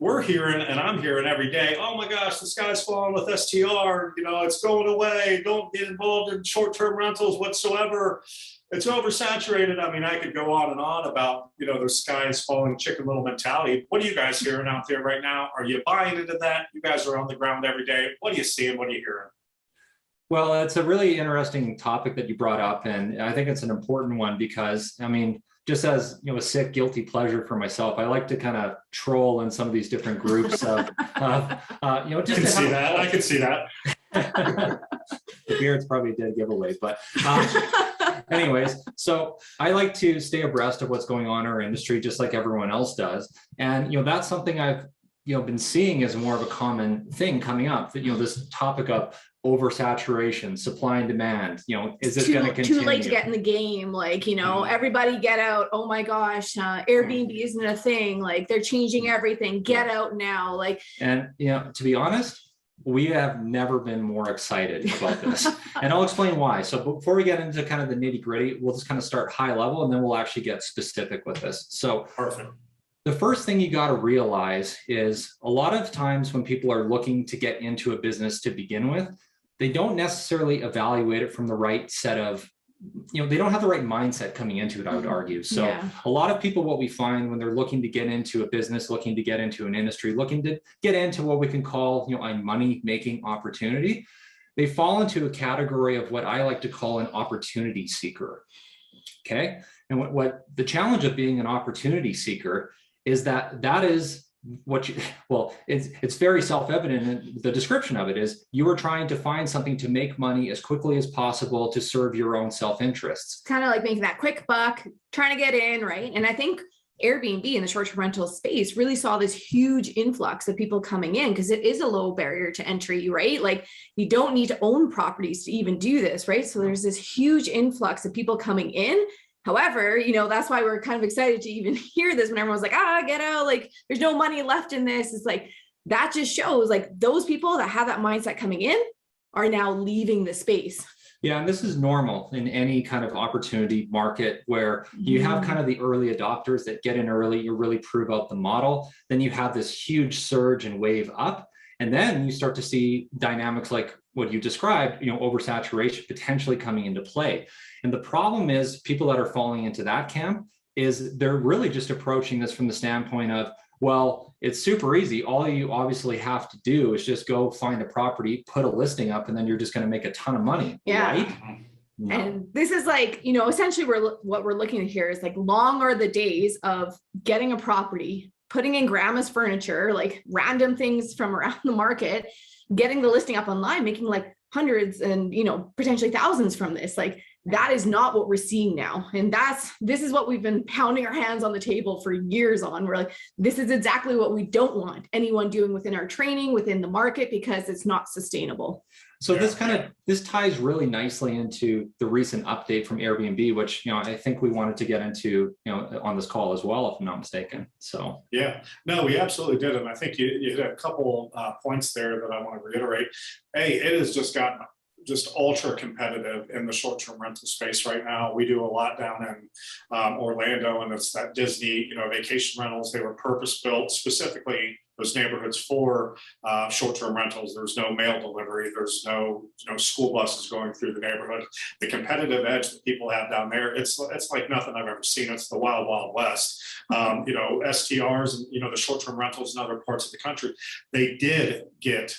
we're hearing, and I'm hearing every day, oh my gosh, the sky's falling with STR, it's going away. Don't get involved in short-term rentals whatsoever. It's oversaturated. I mean, I could go on and on about, the sky is falling chicken little mentality. What are you guys hearing out there right now? Are you buying into that? You guys are on the ground every day. What are you seeing? What are you hearing? Well, it's a really interesting topic that you brought up, and I think it's an important one because, I mean, just as a sick, guilty pleasure for myself, I like to kind of troll in some of these different groups of just I can see that. I can see that. The beard's probably a dead giveaway, but anyways, so I like to stay abreast of what's going on in our industry, just like everyone else does, and that's something I've been seeing as more of a common thing coming up. That this topic of oversaturation, supply and demand, is this going to continue? Too late to get in the game, like everybody get out. Oh my gosh, Airbnb isn't a thing, like they're changing everything, get out now, like. And to be honest, we have never been more excited about this. And I'll explain why. So before we get into kind of the nitty gritty, we'll just kind of start high level and then we'll actually get specific with this. So perfect. The first thing you got to realize is a lot of times when people are looking to get into a business to begin with, they don't necessarily evaluate it from the right set of, they don't have the right mindset coming into it, I would argue. So a lot of people, what we find when they're looking to get into a business, looking to get into an industry, looking to get into what we can call, a money-making opportunity, they fall into a category of what I like to call an opportunity seeker. Okay. And what the challenge of being an opportunity seeker is that is what it's very self-evident, and the description of it is you are trying to find something to make money as quickly as possible to serve your own self-interests. Kind of like making that quick buck, trying to get in, right? And I think Airbnb in the short-term rental space really saw this huge influx of people coming in because it is a low barrier to entry, right? Like you don't need to own properties to even do this, right? So there's this huge influx of people coming in. However, that's why we're kind of excited to even hear this when everyone's like, get out, like there's no money left in this. It's like, that just shows like those people that have that mindset coming in are now leaving the space. Yeah, and this is normal in any kind of opportunity market where you have kind of the early adopters that get in early, you really prove out the model. Then you have this huge surge and wave up. And then you start to see dynamics like what you described, oversaturation potentially coming into play. And the problem is people that are falling into that camp is they're really just approaching this from the standpoint of, well, it's super easy. All you obviously have to do is just go find a property, put a listing up, and then you're just going to make a ton of money, right? No. And this is like, essentially what we're looking at here is like long are the days of getting a property, putting in grandma's furniture, like random things from around the market, getting the listing up online, making like hundreds and, potentially thousands from this. Like that is not what we're seeing now. And this is what we've been pounding our hands on the table for years on. We're like, this is exactly what we don't want anyone doing within our training, within the market, because it's not sustainable. So this ties really nicely into the recent update from Airbnb, which, I think we wanted to get into, on this call as well, if I'm not mistaken. So. Yeah, no, we absolutely did. And I think you hit a couple points there that I want to reiterate. It has just gotten ultra competitive in the short-term rental space right now. We do a lot down in Orlando, and it's that Disney, vacation rentals. They were purpose-built specifically, those neighborhoods, for short-term rentals. There's no mail delivery. There's no school buses going through the neighborhood. The competitive edge that people have down there, it's like nothing I've ever seen. It's the wild, wild west. STRs and the short-term rentals in other parts of the country, they did get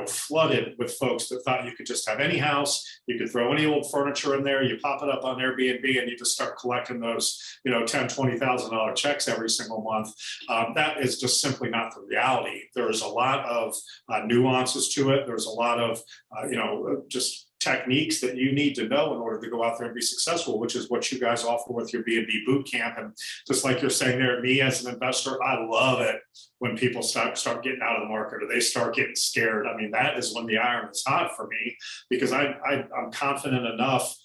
flooded with folks that thought you could just have any house, you could throw any old furniture in there, you pop it up on Airbnb, and you just start collecting those $10,000-$20,000 checks every single month. That is just simply not the reality. There's a lot of nuances to it. There's a lot of just techniques that you need to know in order to go out there and be successful, which is what you guys offer with your BNB Bootcamp. And just like you're saying there, me as an investor, I love it when people start getting out of the market or they start getting scared. I mean, that is when the iron is hot for me, because I'm confident enough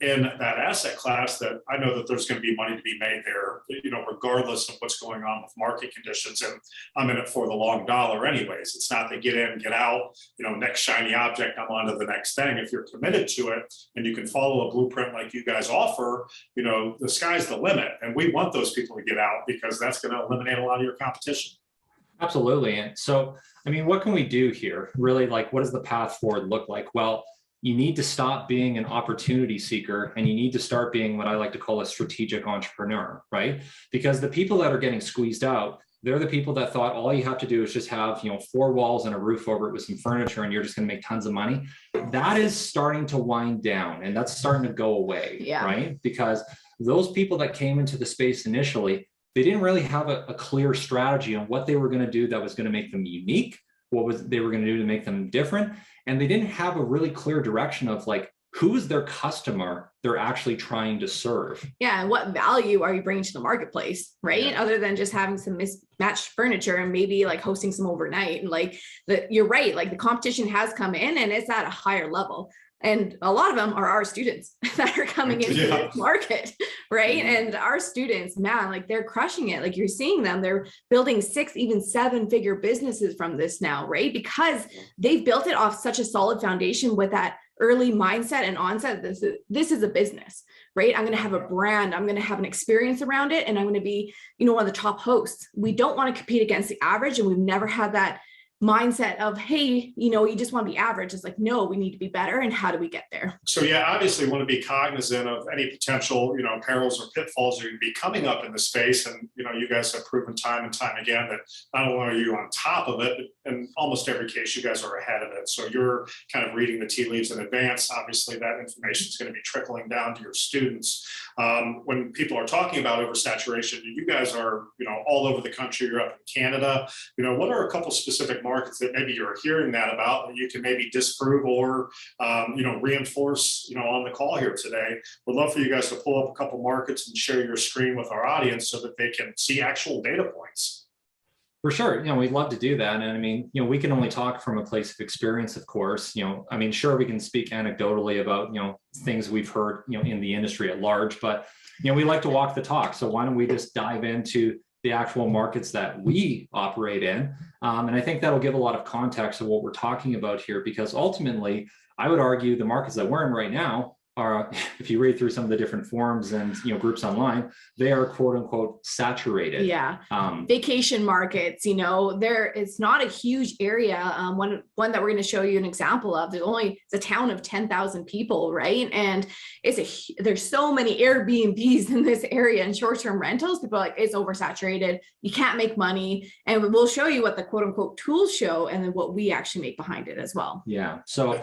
in that asset class that I know that there's going to be money to be made there, regardless of what's going on with market conditions. And I'm in it for the long dollar anyways. It's not the get in, get out, next shiny object, I'm on to the next thing. If you're committed to it and you can follow a blueprint like you guys offer, the sky's the limit. And we want those people to get out, because that's going to eliminate a lot of your competition. Absolutely. And so, I mean, what can we do here? Really, like, what does the path forward look like? Well, you need to stop being an opportunity seeker and you need to start being what I like to call a strategic entrepreneur, right? Because the people that are getting squeezed out, they're the people that thought all you have to do is just have, 4 walls and a roof over it with some furniture and you're just going to make tons of money. That is starting to wind down and that's starting to go away, right? Because those people that came into the space initially, they didn't really have a clear strategy on what they were going to do that was going to make them unique, they were going to do to make them different. And they didn't have a really clear direction of like, who is their customer they're actually trying to serve? Yeah. And what value are you bringing to the marketplace, right? Yeah. Other than just having some mismatched furniture and maybe like hosting some overnight. And like you're right, like the competition has come in and it's at a higher level. And a lot of them are our students that are coming into this market, right? And our students, man, like they're crushing it. Like you're seeing them, they're building 6, even 7-figure businesses from this now, right? Because they've built it off such a solid foundation with that early mindset and onset. This is a business, right? I'm going to have a brand. I'm going to have an experience around it. And I'm going to be, one of the top hosts. We don't want to compete against the average. And we've never had that mindset of, hey, you just want to be average. It's like, no, we need to be better. And how do we get there? So yeah, obviously want to be cognizant of any potential, perils or pitfalls that are going to be coming up in the space. And, you guys have proven time and time again that not only are you on top of it, but in almost every case, you guys are ahead of it. So you're kind of reading the tea leaves in advance. Obviously that information is going to be trickling down to your students. When people are talking about oversaturation, you guys are, all over the country. You're up in Canada. What are a couple specific markets that maybe you're hearing that about that you can maybe disprove or reinforce on the call here today? Would love for you guys to pull up a couple markets and share your screen with our audience so that they can see actual data points. For sure. We'd love to do that. And I mean, we can only talk from a place of experience, of course. Sure, we can speak anecdotally about, things we've heard, in the industry at large, but, we like to walk the talk. So why don't we just dive into the actual markets that we operate in? And I think that'll give a lot of context of what we're talking about here, because ultimately, I would argue the markets that we're in right now are, if you read through some of the different forums and groups online, they are quote unquote saturated. Yeah. Vacation markets, it's not a huge area. One that we're going to show you an example of, it's a town of 10,000 people, right? And there's so many Airbnbs in this area and short-term rentals. People are like, it's oversaturated. You can't make money. And we'll show you what the quote unquote tools show and then what we actually make behind it as well. Yeah. So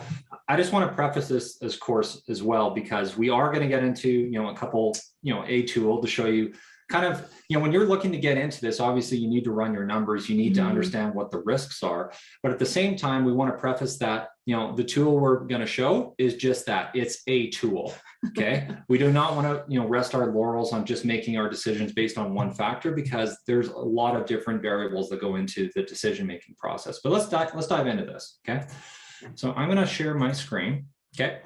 I just want to preface this as course as well, because we are going to get into, a couple, a tool to show you kind of, when you're looking to get into this, obviously you need to run your numbers, you need to understand what the risks are. But at the same time, we want to preface that, the tool we're going to show is just that, it's a tool. Okay. We do not want to, rest our laurels on just making our decisions based on one factor, because there's a lot of different variables that go into the decision-making process. But let's dive into this. Okay. So I'm going to share my screen. Okay.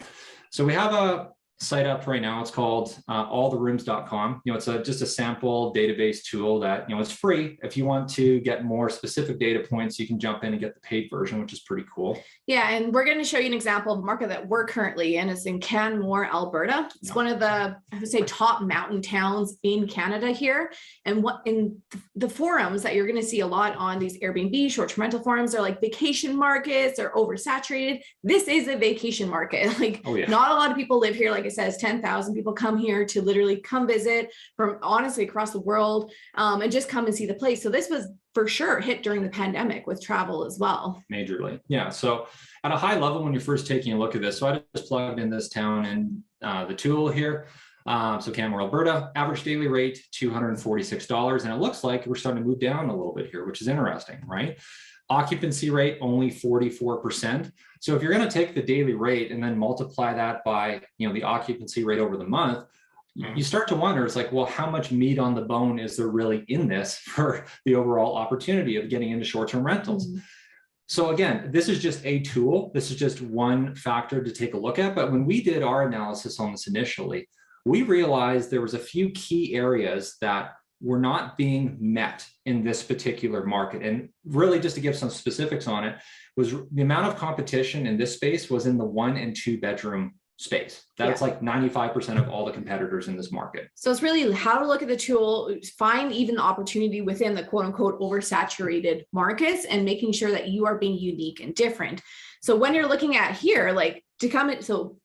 So we have a site up right now. It's called alltherooms.com. It's just a sample database tool that, it's free. If you want to get more specific data points, you can jump in and get the paid version, which is pretty cool. Yeah. And we're going to show you an example of a market that we're currently in. It's in Canmore, Alberta. It's one of the, I would say, top mountain towns in Canada here. And what in the forums that you're going to see a lot on these Airbnb short-term rental forums are like vacation markets or oversaturated. This is a vacation market. Like not a lot of people live here. Like it says, 10,000 people come here to literally come visit from honestly across the world and just come and see the place. So this was for sure hit during the pandemic with travel as well. Majorly. Yeah. So at a high level, when you're first taking a look at this, so I just plugged in this town and the tool here. So Canmore, Alberta, average daily rate, $246. And it looks like we're starting to move down a little bit here, which is interesting, right? Occupancy rate, only 44%. So if you're going to take the daily rate and then multiply that by, the occupancy rate over the month, you start to wonder, it's like, well, how much meat on the bone is there really in this for the overall opportunity of getting into short-term rentals? So again, this is just a tool. This is just one factor to take a look at. But when we did our analysis on this initially, we realized there was a few key areas that were not being met in this particular market. And really, just to give some specifics on it, was the amount of competition in this space was in the 1 and 2 bedroom space. That's like 95% of all the competitors in this market. So it's really how to look at the tool, find even the opportunity within the quote unquote oversaturated markets, and making sure that you are being unique and different. So when you're looking at here, like to come in, so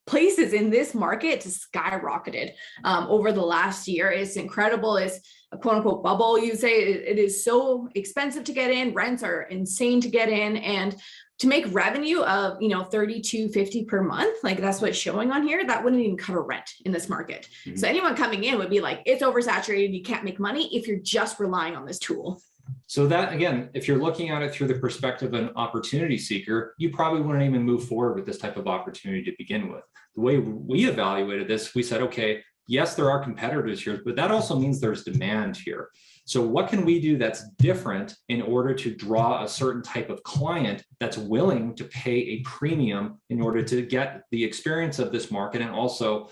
places in this market just skyrocketed over the last year. It's incredible. It's a quote unquote bubble. You say it is so expensive to get in. Rents are insane to get in, and to make revenue of, $32.50 per month, like that's what's showing on here, that wouldn't even cover rent in this market. Mm-hmm. So anyone coming in would be like, it's oversaturated. You can't make money if you're just relying on this tool. So that, again, if you're looking at it through the perspective of an opportunity seeker, you probably wouldn't even move forward with this type of opportunity to begin with. The way we evaluated this, we said, okay, yes, there are competitors here, but that also means there's demand here. So what can we do that's different in order to draw a certain type of client that's willing to pay a premium in order to get the experience of this market and also,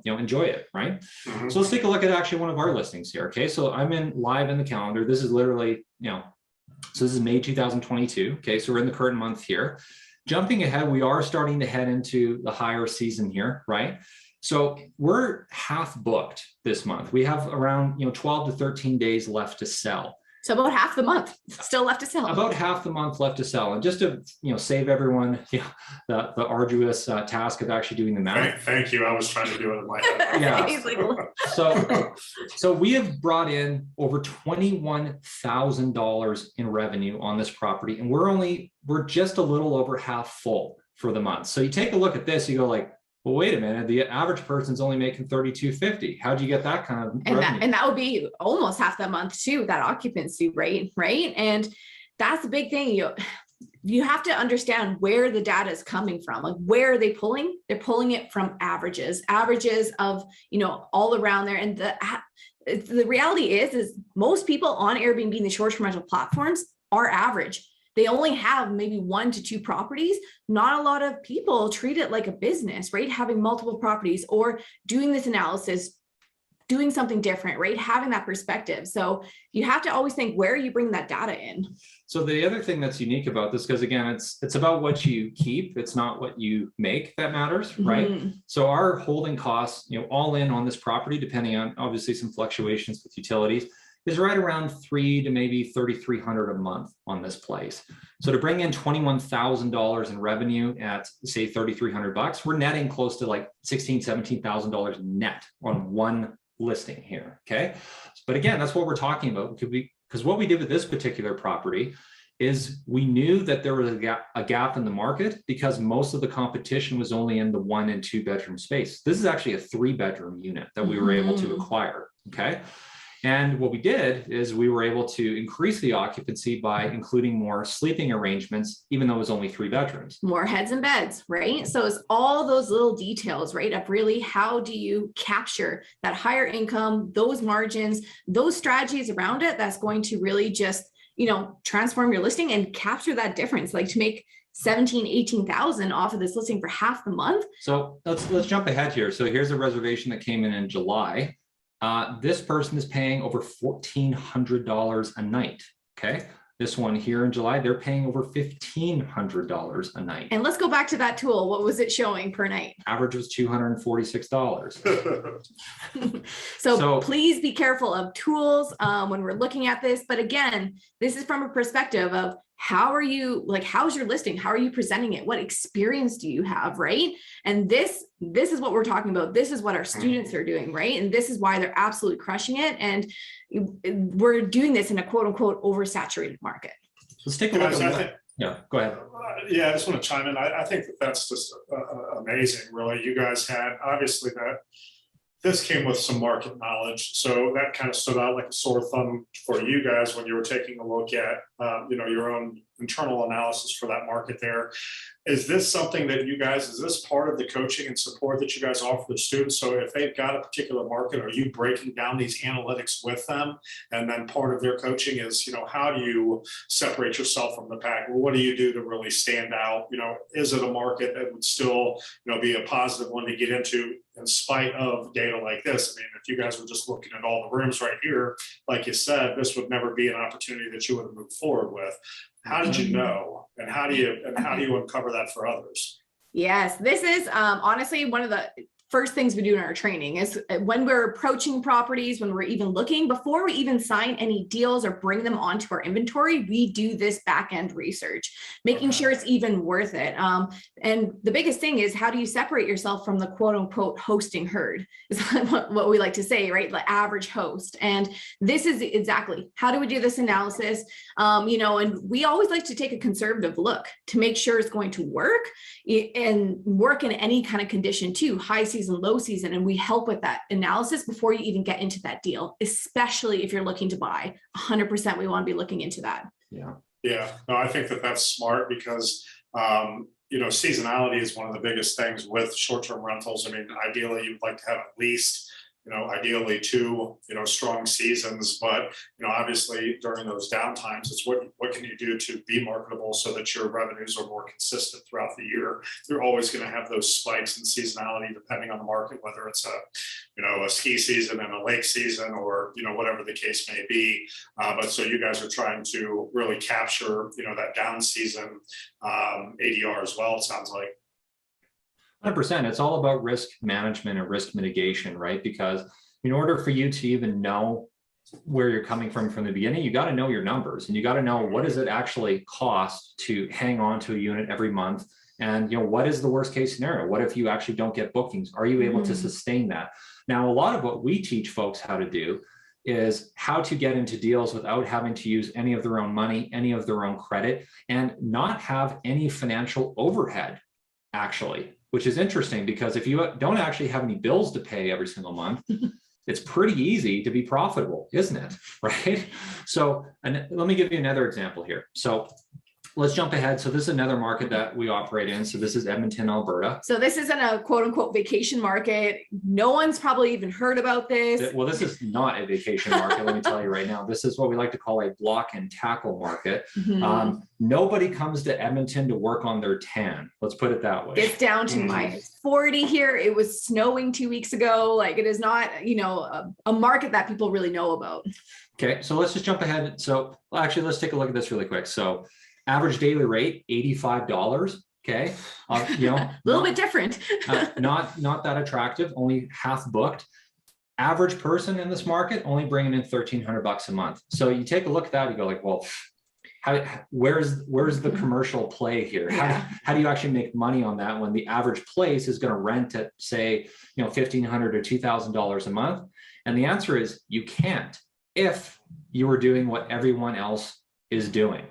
enjoy it, right? Mm-hmm. So let's take a look at actually one of our listings here. Okay, so I'm live in the calendar. This is literally, so this is May 2022. Okay, so we're in the current month here. Jumping ahead, we are starting to head into the higher season here, right? So we're half booked this month. We have around 12 to 13 days left to sell. So about half the month still left to sell. About half the month left to sell. And just to save everyone the arduous task of actually doing the math. Thank you. I was trying to do it in my head. Yeah. So we have brought in over $21,000 in revenue on this property, and we're just a little over half full for the month. So you take a look at this, you go like, well, wait a minute, the average person's only making $32.50. How'd you get that kind of revenue? And that would be almost half the month too, that occupancy rate, right? And that's the big thing. You have to understand where the data is coming from. Like, where are they pulling? They're pulling it from averages of, all around there. And the reality is most people on Airbnb and the short-term rental platforms are average. They only have maybe 1 to 2 properties. Not a lot of people treat it like a business, right? Having multiple properties or doing this analysis, doing something different, right? Having that perspective. So you have to always think, where are you bringing that data in? So the other thing that's unique about this, because again, it's about what you keep. It's not what you make that matters, right? Mm-hmm. So our holding costs, all in on this property, depending on obviously some fluctuations with utilities, is right around $300 to maybe $3,300 a month on this place. So to bring in $21,000 in revenue at say $3,300, we're netting close to like $16,000, $17,000 net on one listing here. Okay, but again, that's what we're talking about. Because what we did with this particular property is we knew that there was a gap in the market because most of the competition was only in the 1 and 2 bedroom space. This is actually a 3-bedroom unit that we were able to acquire. Okay. And what we did is we were able to increase the occupancy by including more sleeping arrangements, even though it was only 3 bedrooms. More heads and beds, right? So it's all those little details, right? Of really, how do you capture that higher income, those margins, those strategies around it, that's going to really just, transform your listing and capture that difference, like to make 18,000 off of this listing for half the month. So let's jump ahead here. So here's a reservation that came in July. This person is paying over $1,400 a night. Okay. This one here in July, they're paying over $1,500 a night. And let's go back to that tool. What was it showing per night? Average was $246. So please be careful of tools when we're looking at this. But again, this is from a perspective of how's your listing? How are you presenting it? What experience do you have, right? And this is what we're talking about. This is what our students are doing, right? And this is why they're absolutely crushing it. And we're doing this in a quote unquote oversaturated market. Let's take a look at that. Yeah, go ahead. I just want to chime in. I think that's just amazing, really. You guys had, obviously, this came with some market knowledge. So that kind of stood out like a sore thumb for you guys when you were taking a look at, your own internal analysis for that market there. Is this something that is this part of the coaching and support that you guys offer the students? So if they've got a particular market, are you breaking down these analytics with them? And then part of their coaching is, how do you separate yourself from the pack? Well, what do you do to really stand out? Is it a market that would still, be a positive one to get into in spite of data like this? I mean, if you guys were just looking at all the rooms right here, like you said, this would never be an opportunity that you would have moved forward with. How did you know? And how do you uncover that for others? Yes, this is honestly one of the first things we do in our training is when we're approaching properties, when we're even looking, before we even sign any deals or bring them onto our inventory, we do this back end research, making sure it's even worth it. And the biggest thing is, how do you separate yourself from the quote unquote hosting herd? Is what we like to say, right? The average host. And this is exactly how do we do this analysis? And we always like to take a conservative look to make sure it's going to work and work in any kind of condition too, high season, low season. And we help with that analysis before you even get into that deal, especially if you're looking to buy. 100% we want to be looking into that. Yeah. Yeah. No, I think that that's smart because, seasonality is one of the biggest things with short-term rentals. I mean, ideally, you'd like to have at least, ideally two, strong seasons, but, obviously during those downtimes, it's what can you do to be marketable so that your revenues are more consistent throughout the year? You're always going to have those spikes in seasonality depending on the market, whether it's a ski season and a lake season or, whatever the case may be. But so you guys are trying to really capture, that down season ADR as well, it sounds like. 100%. It's all about risk management and risk mitigation, right? Because in order for you to even know where you're coming from the beginning, you got to know your numbers and you got to know what does it actually cost to hang on to a unit every month. And, what is the worst case scenario? What if you actually don't get bookings? Are you able to sustain that? Now, a lot of what we teach folks how to do is how to get into deals without having to use any of their own money, any of their own credit, and not have any financial overhead, actually. Which is interesting because if you don't actually have any bills to pay every single month, it's pretty easy to be profitable, isn't it? Right? So, and let me give you another example here. So let's jump ahead. So this is another market that we operate in. So this is Edmonton, Alberta. So this isn't a quote unquote vacation market. No one's probably even heard about this. Well, this is not a vacation market. Let me tell you right now, this is what we like to call a block and tackle market. Nobody comes to Edmonton to work on their tan. Let's put it that way. It's down to -40 here. It was snowing 2 weeks ago. Like it is not, a market that people really know about. Okay. So let's just jump ahead. So actually, let's take a look at this really quick. So average daily rate, $85. Okay. A little bit different. not that attractive, only half booked. Average person in this market only bringing in $1,300 a month. So you take a look at that, you go like, well, where's the commercial play here? How do you actually make money on that when the average place is going to rent at say, $1,500 or $2,000 a month? And the answer is you can't if you were doing what everyone else is doing.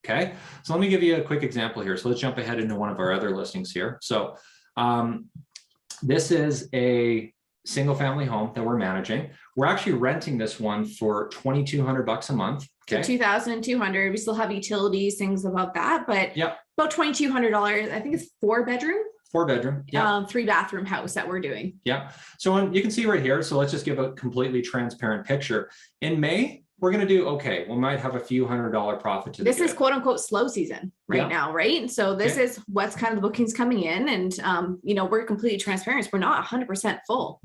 Okay, so let me give you a quick example here. So let's jump ahead into one of our other listings here. So this is a single family home that we're managing. We're actually renting this one for $2,200 a month. Okay. So $2,200. We still have utilities, things about that, but about $2,200. I think it's 4-bedroom. 4-bedroom. 3-bathroom house that we're doing. Yeah. So you can see right here. So let's just give a completely transparent picture. In May, we're going to do okay. We might have a few $100 profit to this is quote unquote slow season right now, right? So this is what's kind of the bookings coming in, and we're completely transparent. We're not 100% full.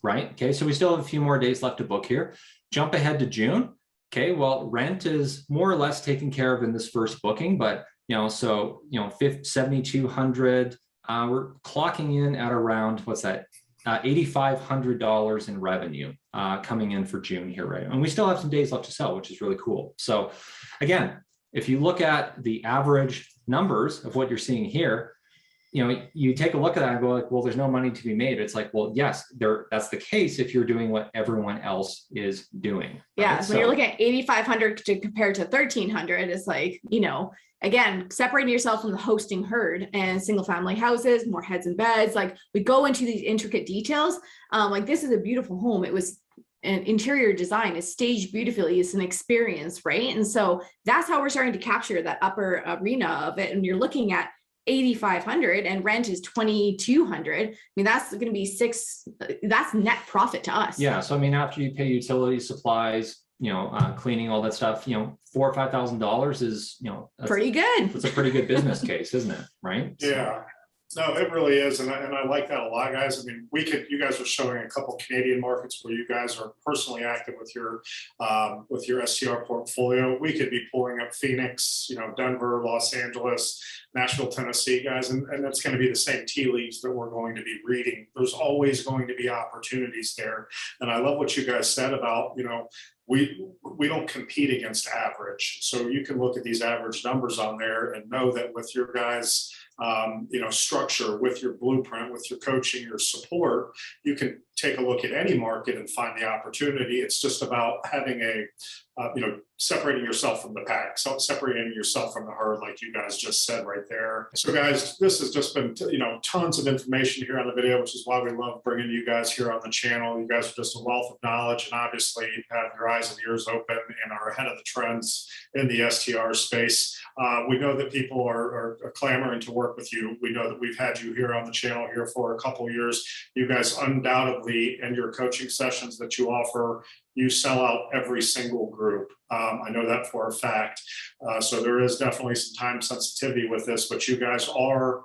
Right. Okay. So we still have a few more days left to book here. Jump ahead to June. Okay. Well, rent is more or less taken care of in this first booking, but $7,200. We're clocking in at around what's that? $8,500 in revenue coming in for June here, right? And we still have some days left to sell, which is really cool. So again, if you look at the average numbers of what you're seeing here, you take a look at that and go like, well, there's no money to be made. It's like, well, yes, that's the case if you're doing what everyone else is doing. Yeah. Right? So when you're looking at 8,500 to compare to 1,300, it's like, again, separating yourself from the hosting herd and single family houses, more heads and beds. Like we go into these intricate details. Like this is a beautiful home. It was an interior design, is staged beautifully. It's an experience, right? And so that's how we're starting to capture that upper arena of it. And you're looking at 8,500 and rent is 2,200. I mean, that's going to be that's net profit to us. Yeah. So, I mean, after you pay utility supplies, cleaning, all that stuff, $4,000 or $5,000 is, pretty good. It's a pretty good business case, isn't it? Right. Yeah. No, it really is, and I like that a lot, guys. I mean, you guys are showing a couple Canadian markets where you guys are personally active with your STR portfolio. We could be pulling up Phoenix, Denver, Los Angeles, Nashville, Tennessee, guys, and that's going to be the same tea leaves that we're going to be reading. There's always going to be opportunities there, and I love what you guys said about, we don't compete against average. So you can look at these average numbers on there and know that with your guys' structure, with your blueprint, with your coaching, your support, you can take a look at any market and find the opportunity. It's just about having separating yourself from the pack, so separating yourself from the herd, like you guys just said right there. So guys, this has just been, tons of information here on the video, which is why we love bringing you guys here on the channel. You guys are just a wealth of knowledge, and obviously have your eyes and ears open and are ahead of the trends in the STR space. We know that people are clamoring to work with you. We know that we've had you here on the channel here for a couple years. You guys undoubtedly, in your coaching sessions that you offer, you sell out every single group. I know that for a fact. So there is definitely some time sensitivity with this, but you guys are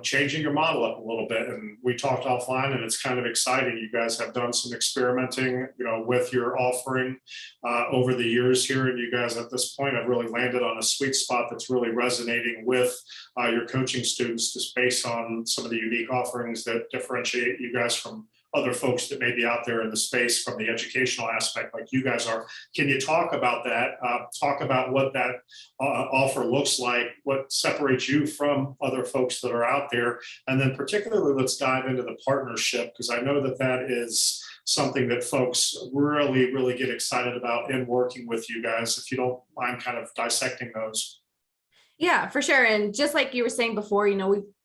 changing your model up a little bit. And we talked offline, and it's kind of exciting. You guys have done some experimenting, with your offering over the years here. And you guys at this point have really landed on a sweet spot that's really resonating with your coaching students, just based on some of the unique offerings that differentiate you guys from other folks that may be out there in the space from the educational aspect like you guys are. Can you talk about that? Talk about what that offer looks like, what separates you from other folks that are out there. And then particularly, let's dive into the partnership, because I know that that is something that folks really, really get excited about in working with you guys. If you don't mind kind of dissecting those. Yeah, for sure. And just like you were saying before,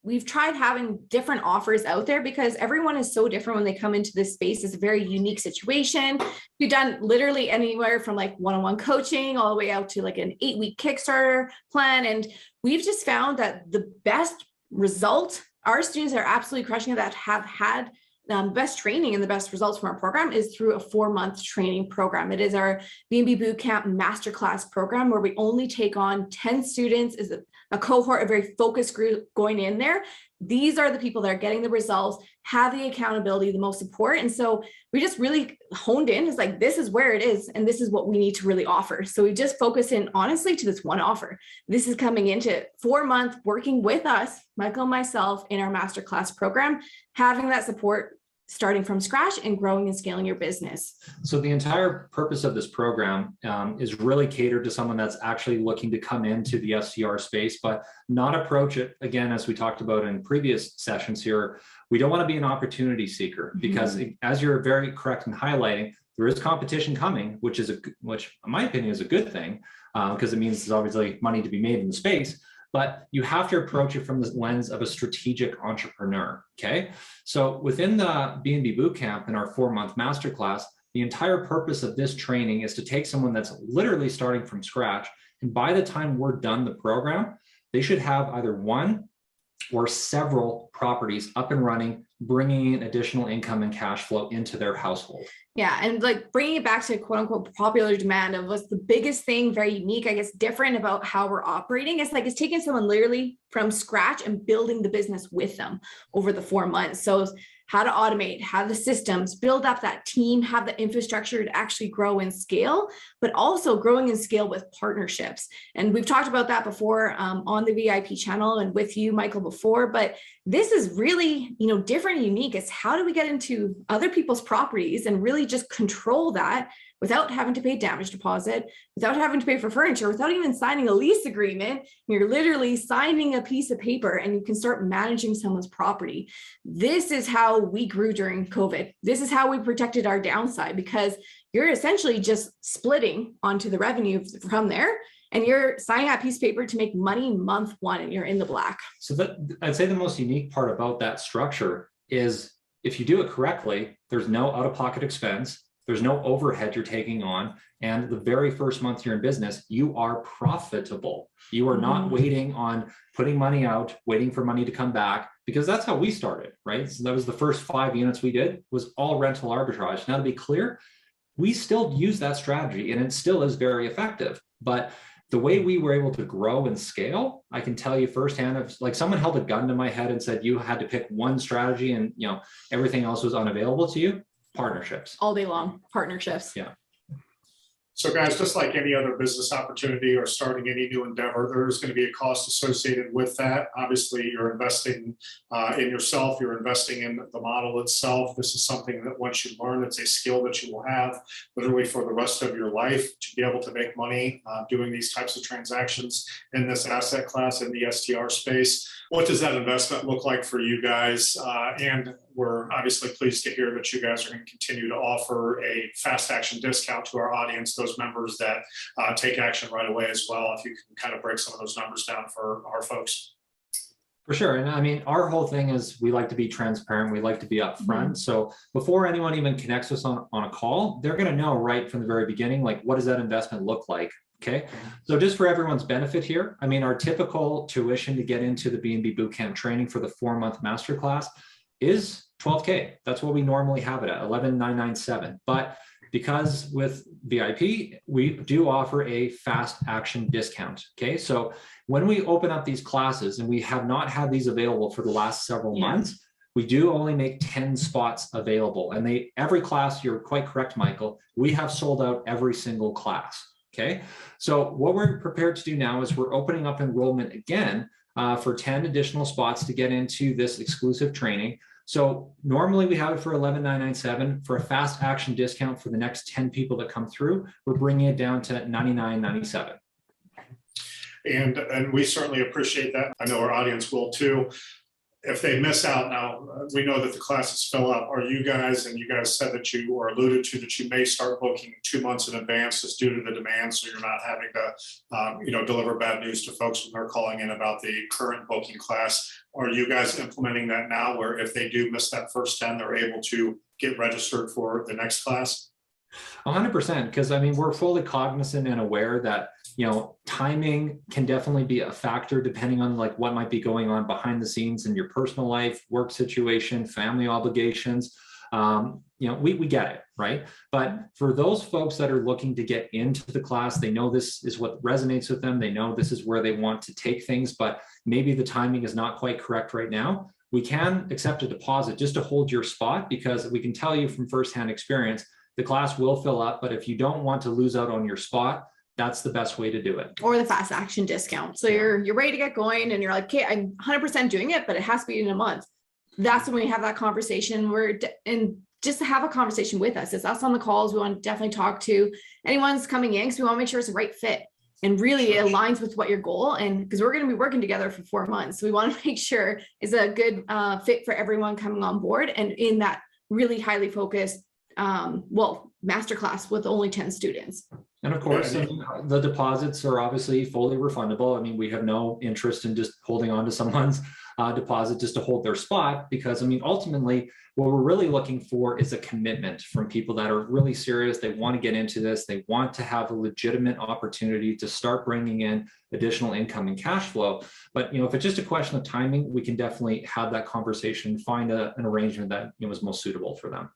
we've tried having different offers out there because everyone is so different when they come into this space. It's a very unique situation. We've done literally anywhere from like one-on-one coaching all the way out to like an 8-week Kickstarter plan. And we've just found that the best result, our students are absolutely crushing it, that have had best training and the best results from our program is through a 4-month training program. It is our BNB Bootcamp Masterclass program, where we only take on 10 students as a cohort, a very focused group going in there. These are the people that are getting the results, have the accountability, the most support. And so we just really honed in. It's like, this is where it is, and this is what we need to really offer. So we just focus in honestly to this one offer. This is coming into 4-month working with us, Michael and myself, in our masterclass program, having that support starting from scratch and growing and scaling your business. So the entire purpose of this program is really catered to someone that's actually looking to come into the STR space, but not approach it, again, as we talked about in previous sessions here. We don't want to be an opportunity seeker, because as you're very correct in highlighting, there is competition coming, which in my opinion is a good thing, because it means there's obviously money to be made in the space. But you have to approach it from the lens of a strategic entrepreneur, okay? So within the BNB Bootcamp in our 4-month masterclass, the entire purpose of this training is to take someone that's literally starting from scratch, and by the time we're done the program, they should have either one or several properties up and running, bringing in additional income and cash flow into their household. Yeah. And like bringing it back to quote unquote popular demand of what's the biggest thing, very unique, I guess, different about how we're operating. It's taking someone literally from scratch and building the business with them over the 4 months. So how to automate, have the systems, build up that team, have the infrastructure to actually grow and scale, but also growing and scale with partnerships. And we've talked about that before on the VIP channel and with you, Michael, before, but this is really, different and unique. It's how do we get into other people's properties and really just control that without having to pay damage deposit, without having to pay for furniture, without even signing a lease agreement. You're literally signing a piece of paper and you can start managing someone's property. This is how we grew during COVID. This is how we protected our downside, because you're essentially just splitting onto the revenue from there. And you're signing that piece of paper to make money month 1 and you're in the black. So I'd say the most unique part about that structure is if you do it correctly, there's no out-of-pocket expense. There's no overhead you're taking on. And the very first month you're in business, you are profitable. You are not waiting on putting money out, waiting for money to come back, because that's how we started, right? So that was the first 5 units we did, was all rental arbitrage. Now, to be clear, we still use that strategy and it still is very effective. But the way we were able to grow and scale, I can tell you firsthand, if like someone held a gun to my head and said you had to pick one strategy and everything else was unavailable to you, partnerships. All day long, partnerships. Yeah. So guys, just like any other business opportunity or starting any new endeavor, there's going to be a cost associated with that. Obviously, you're investing in yourself, you're investing in the model itself. This is something that once you learn, it's a skill that you will have literally for the rest of your life to be able to make money doing these types of transactions in this asset class in the STR space. What does that investment look like for you guys? And we're obviously pleased to hear that you guys are going to continue to offer a fast action discount to our audience, those members that take action right away as well. If you can kind of break some of those numbers down for our folks. For sure. And I mean, our whole thing is we like to be transparent. We like to be upfront. So before anyone even connects us on a call, they're going to know right from the very beginning, like, what does that investment look like? Okay. So just for everyone's benefit here, I mean, our typical tuition to get into the BNB Bootcamp training for the 4-month masterclass is $12K. That's what we normally have it at, $11,997. But because with VIP, we do offer a fast action discount. Okay. So when we open up these classes, and we have not had these available for the last several months, we do only make 10 spots available. And every class, you're quite correct, Michael, we have sold out every single class. Okay. So what we're prepared to do now is we're opening up enrollment again for 10 additional spots to get into this exclusive training. So normally we have it for $11,997. For a fast action discount for the next 10 people that come through, we're bringing it down to $99.97. And we certainly appreciate that. I know our audience will too. If they miss out now, we know that the classes fill up. Are you guys, and you guys said that you, or alluded to, that you may start booking 2 months in advance just due to the demand, so you're not having to, deliver bad news to folks when they're calling in about the current booking class. Are you guys implementing that now, where if they do miss that first 10, they're able to get registered for the next class? 100%, because I mean, we're fully cognizant and aware that timing can definitely be a factor depending on like what might be going on behind the scenes in your personal life, work situation, family obligations. We get it, right? But for those folks that are looking to get into the class, they know this is what resonates with them. They know this is where they want to take things, but maybe the timing is not quite correct right now. We can accept a deposit just to hold your spot, because we can tell you from firsthand experience, the class will fill up, but if you don't want to lose out on your spot, that's the best way to do it. Or the fast action discount. So you're ready to get going and you're like, okay, I'm 100% doing it, but it has to be in a month. That's when we have that conversation and just to have a conversation with us. It's us on the calls. We want to definitely talk to anyone's coming in, because we want to make sure it's the right fit and really it aligns with what your goal. And because we're going to be working together for 4 months, so we want to make sure it's a good fit for everyone coming on board and in that really highly focused masterclass with only 10 students. And of course, the deposits are obviously fully refundable. I mean, we have no interest in just holding on to someone's deposit just to hold their spot, because I mean, ultimately, what we're really looking for is a commitment from people that are really serious. They want to get into this. They want to have a legitimate opportunity to start bringing in additional income and cash flow. But if it's just a question of timing, we can definitely have that conversation, find an arrangement that is most suitable for them.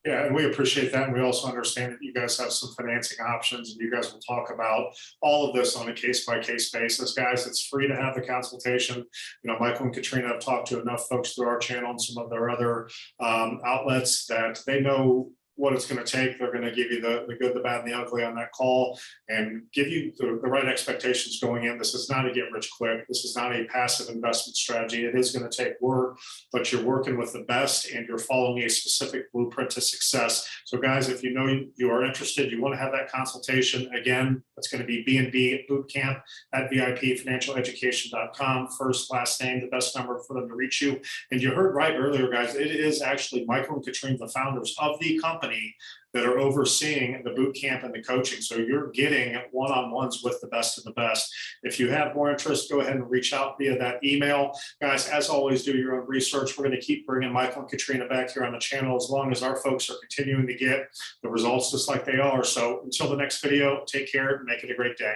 Yeah, and we appreciate that. And we also understand that you guys have some financing options, and you guys will talk about all of this on a case-by-case basis. Guys, it's free to have the consultation. Michael and Katrina have talked to enough folks through our channel and some of their other outlets that they know what it's going to take. They're going to give you the good, the bad, and the ugly on that call, and give you the right expectations going in. This is not a get rich quick. This is not a passive investment strategy. It is going to take work, but you're working with the best and you're following a specific blueprint to success. So guys, if you are interested, you want to have that consultation, again, that's going to be BNB Bootcamp at VIPfinancialeducation.com. First, last name, the best number for them to reach you. And you heard right earlier, guys, it is actually Michael and Katrina, the founders of the company, that are overseeing the boot camp and the coaching. So you're getting one-on-ones with the best of the best. If you have more interest, go ahead and reach out via that email. Guys, as always, do your own research. We're going to keep bringing Michael and Katrina back here on the channel as long as our folks are continuing to get the results just like they are. So until the next video, take care and make it a great day.